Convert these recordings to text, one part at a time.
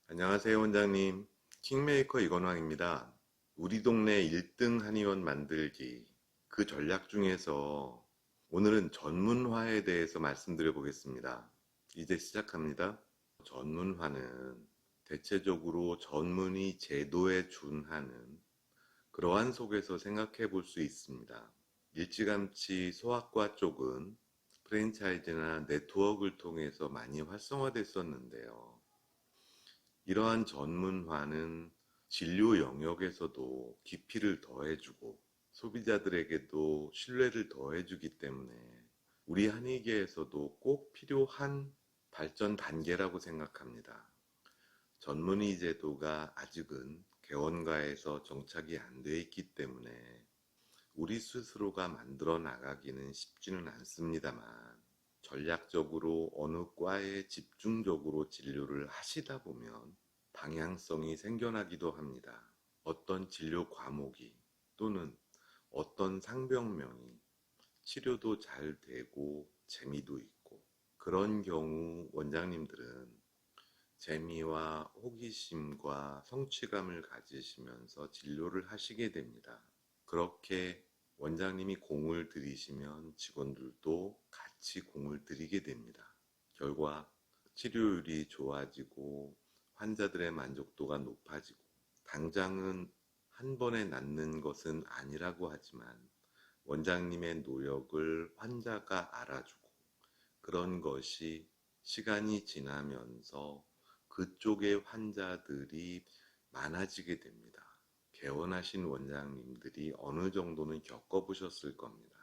안녕하세요, 원장님. 킹메이커 이건왕입니다. 우리 동네 1등 한의원 만들기. 그 전략 중에서 오늘은 전문화에 대해서 말씀드려 보겠습니다. 이제 시작합니다. 전문화는 대체적으로 전문의 제도에 준하는 그러한 속에서 생각해 볼 수 있습니다. 일찌감치 소아과 쪽은 프랜차이즈나 네트워크를 통해서 많이 활성화됐었는데요. 이러한 전문화는 진료 영역에서도 깊이를 더해주고 소비자들에게도 신뢰를 더해주기 때문에 우리 한의계에서도 꼭 필요한 발전 단계라고 생각합니다. 전문의 제도가 아직은 개원가에서 정착이 안 돼 있기 때문에 우리 스스로가 만들어 나가기는 쉽지는 않습니다만 전략적으로 어느 과에 집중적으로 진료를 하시다 보면 방향성이 생겨나기도 합니다. 어떤 진료 과목이 또는 어떤 상병명이 치료도 잘 되고 재미도 있고 그런 경우 원장님들은 재미와 호기심과 성취감을 가지시면서 진료를 하시게 됩니다. 그렇게 원장님이 공을 들이시면 직원들도 같이 공을 들이게 됩니다. 결과 치료율이 좋아지고 환자들의 만족도가 높아지고 당장은 한 번에 낫는 것은 아니라고 하지만 원장님의 노력을 환자가 알아주고 그런 것이 시간이 지나면서 그쪽의 환자들이 많아지게 됩니다. 개원하신 원장님들이 어느 정도는 겪어보셨을 겁니다.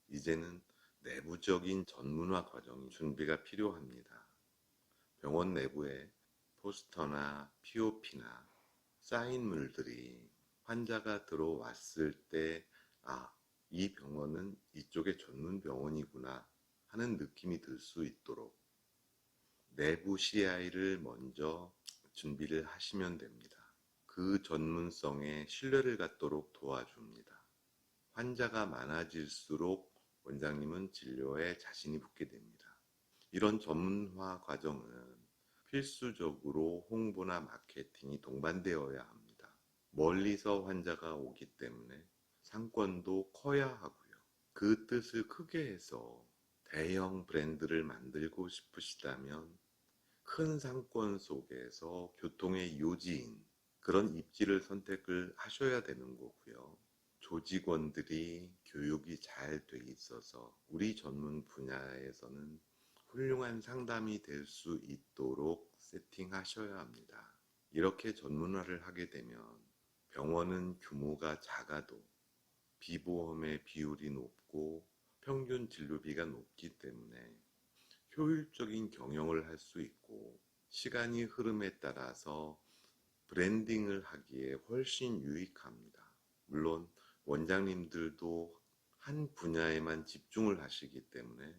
이제는 내부적인 전문화 과정 준비가 필요합니다. 병원 내부에 포스터나 POP나 사인물들이 환자가 들어왔을 때, 이 병원은 이쪽의 전문 병원이구나 하는 느낌이 들 수 있도록 내부 CI를 먼저 준비를 하시면 됩니다. 그 전문성에 신뢰를 갖도록 도와줍니다. 환자가 많아질수록 원장님은 진료에 자신이 붙게 됩니다. 이런 전문화 과정은 필수적으로 홍보나 마케팅이 동반되어야 합니다. 멀리서 환자가 오기 때문에 상권도 커야 하고요. 그 뜻을 크게 해서 대형 브랜드를 만들고 싶으시다면 큰 상권 속에서 교통의 요지인 그런 입지를 선택을 하셔야 되는 거고요. 조직원들이 교육이 잘 돼 있어서 우리 전문 분야에서는 훌륭한 상담이 될 수 있도록 세팅하셔야 합니다. 이렇게 전문화를 하게 되면 병원은 규모가 작아도 비보험의 비율이 높고 평균 진료비가 높기 때문에 효율적인 경영을 할 수 있고 시간이 흐름에 따라서 브랜딩을 하기에 훨씬 유익합니다. 물론 원장님들도 한 분야에만 집중을 하시기 때문에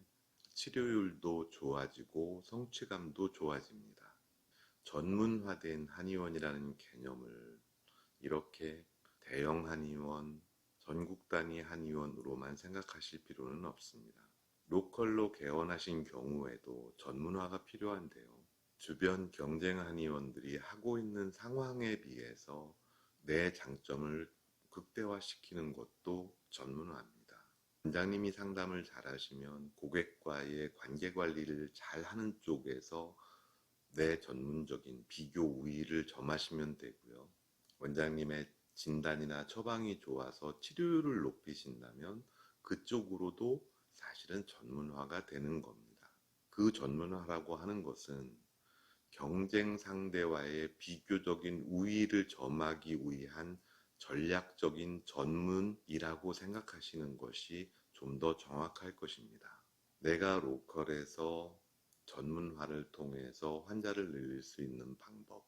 치료율도 좋아지고 성취감도 좋아집니다. 전문화된 한의원이라는 개념을 이렇게 대형 한의원, 전국 단위 한의원으로만 생각하실 필요는 없습니다. 로컬로 개원하신 경우에도 전문화가 필요한데요. 주변 경쟁 한의원들이 하고 있는 상황에 비해서 내 장점을 극대화시키는 것도 전문화입니다. 원장님이 상담을 잘하시면 고객과의 관계 관리를 잘하는 쪽에서 내 전문적인 비교 우위를 점하시면 되고요. 원장님의 진단이나 처방이 좋아서 치료율을 높이신다면 그쪽으로도 사실은 전문화가 되는 겁니다. 그 전문화라고 하는 것은 경쟁 상대와의 비교적인 우위를 점하기 위한 전략적인 전문이라고 생각하시는 것이 좀 더 정확할 것입니다. 내가 로컬에서 전문화를 통해서 환자를 늘릴 수 있는 방법.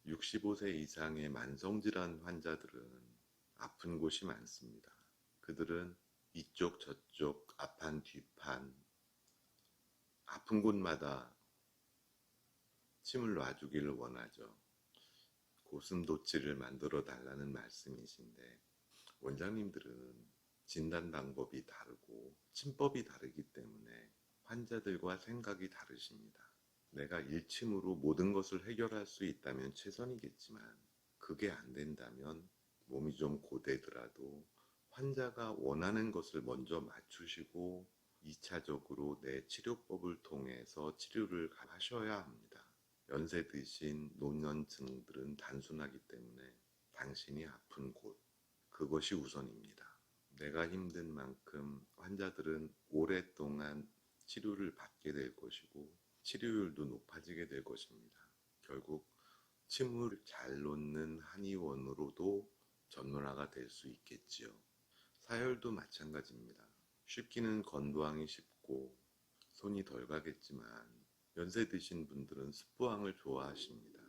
65세 이상의 만성질환 환자들은 아픈 곳이 많습니다. 그들은 이쪽 저쪽 앞판 뒤판 아픈 곳마다 침을 놔주기를 원하죠. 고슴도치를 만들어 달라는 말씀이신데 원장님들은 진단 방법이 다르고 침법이 다르기 때문에 환자들과 생각이 다르십니다. 내가 일침으로 모든 것을 해결할 수 있다면 최선이겠지만 그게 안 된다면 몸이 좀 고되더라도 환자가 원하는 것을 먼저 맞추시고 2차적으로 내 치료법을 통해서 치료를 하셔야 합니다. 연세 드신 노년층들은 단순하기 때문에 당신이 아픈 곳, 그것이 우선입니다. 내가 힘든 만큼 환자들은 오랫동안 치료를 받게 될 것이고 치료율도 높아지게 될 것입니다. 결국 침을 잘 놓는 한의원으로도 전문화가 될 수 있겠지요. 사열도 마찬가지입니다. 쉽기는 건도항이 쉽고 손이 덜 가겠지만 연세 드신 분들은 습부항을 좋아하십니다.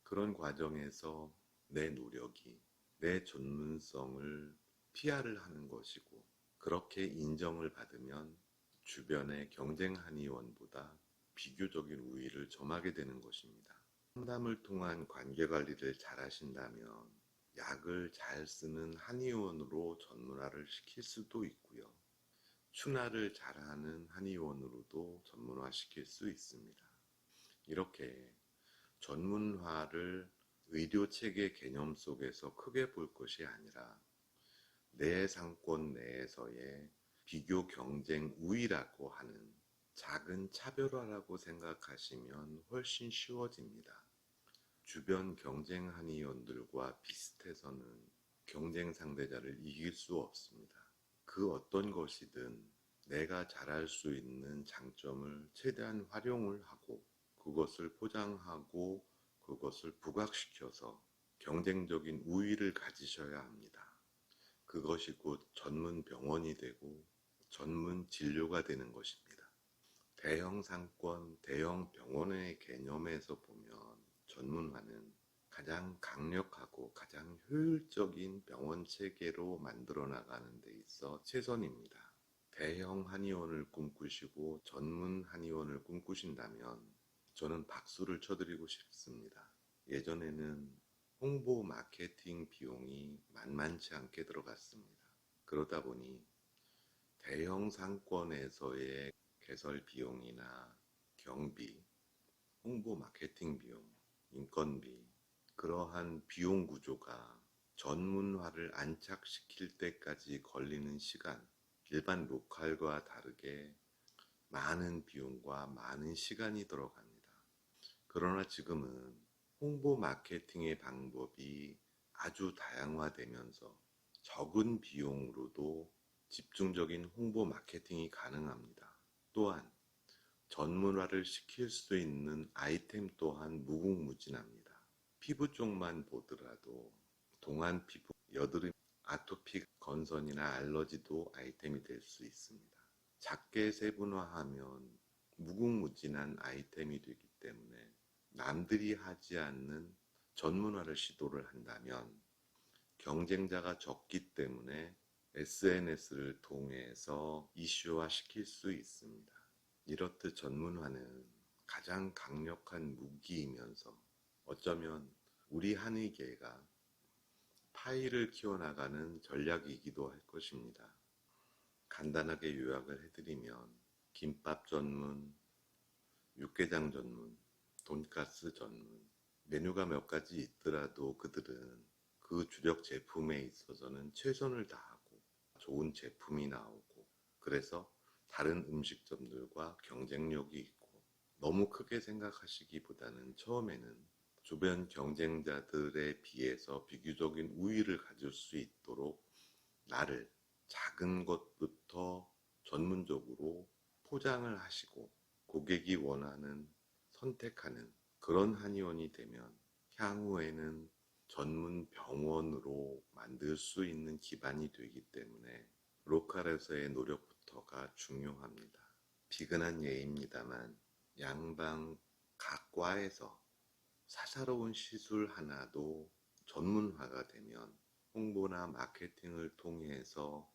그런 과정에서 내 노력이 내 전문성을 PR을 하는 것이고 그렇게 인정을 받으면 주변의 경쟁 한의원보다 비교적인 우위를 점하게 되는 것입니다. 상담을 통한 관계관리를 잘 하신다면 약을 잘 쓰는 한의원으로 전문화를 시킬 수도 있고요. 추나를 잘하는 한의원으로도 전문화시킬 수 있습니다. 이렇게 전문화를 의료체계 개념 속에서 크게 볼 것이 아니라 내 상권 내에서의 비교 경쟁 우위라고 하는 작은 차별화라고 생각하시면 훨씬 쉬워집니다. 주변 경쟁 한의원들과 비슷해서는 경쟁 상대자를 이길 수 없습니다. 그 어떤 것이든 내가 잘할 수 있는 장점을 최대한 활용을 하고 그것을 포장하고 그것을 부각시켜서 경쟁적인 우위를 가지셔야 합니다. 그것이 곧 전문 병원이 되고 전문 진료가 되는 것입니다. 대형 상권, 대형 병원의 개념에서 보면 전문화는 가장 강력하고 가장 효율적인 병원 체계로 만들어 나가는 데 있어 최선입니다. 대형 한의원을 꿈꾸시고 전문 한의원을 꿈꾸신다면 저는 박수를 쳐드리고 싶습니다. 예전에는 홍보 마케팅 비용이 만만치 않게 들어갔습니다. 그러다 보니 대형 상권에서의 개설 비용이나 경비, 홍보 마케팅 비용, 인건비, 그러한 비용 구조가 전문화를 안착시킬 때까지 걸리는 시간, 일반 로컬과 다르게 많은 비용과 많은 시간이 들어갑니다. 그러나 지금은 홍보 마케팅의 방법이 아주 다양화되면서 적은 비용으로도 집중적인 홍보 마케팅이 가능합니다. 또한 전문화를 시킬 수 있는 아이템 또한 무궁무진합니다. 피부 쪽만 보더라도 동안 피부, 여드름, 아토피 건선이나 알러지도 아이템이 될 수 있습니다. 작게 세분화하면 무궁무진한 아이템이 되기 때문에 남들이 하지 않는 전문화를 시도를 한다면 경쟁자가 적기 때문에 SNS를 통해서 이슈화 시킬 수 있습니다. 이렇듯 전문화는 가장 강력한 무기이면서 어쩌면 우리 한의계가 파이를 키워나가는 전략이기도 할 것입니다. 간단하게 요약을 해드리면 김밥 전문, 육개장 전문, 돈가스 전문, 메뉴가 몇 가지 있더라도 그들은 그 주력 제품에 있어서는 최선을 다하고 좋은 제품이 나오고 그래서 다른 음식점들과 경쟁력이 있고 너무 크게 생각하시기보다는 처음에는 주변 경쟁자들에 비해서 비교적인 우위를 가질 수 있도록 나를 작은 것부터 전문적으로 포장을 하시고 고객이 원하는 선택하는 그런 한의원이 되면 향후에는 전문 병원으로 만들 수 있는 기반이 되기 때문에 로컬에서의 노력부터가 중요합니다. 비근한 예입니다만 양방 각 과에서 사사로운 시술 하나도 전문화가 되면 홍보나 마케팅을 통해서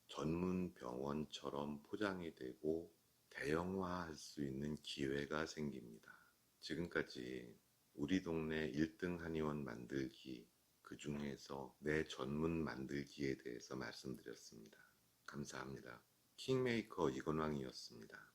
전문 병원처럼 포장이 되고 대형화할 수 있는 기회가 생깁니다. 지금까지 우리 동네 1등 한의원 만들기, 그 중에서 내 전문 만들기에 대해서 말씀드렸습니다. 감사합니다. 킹메이커 이건왕이었습니다.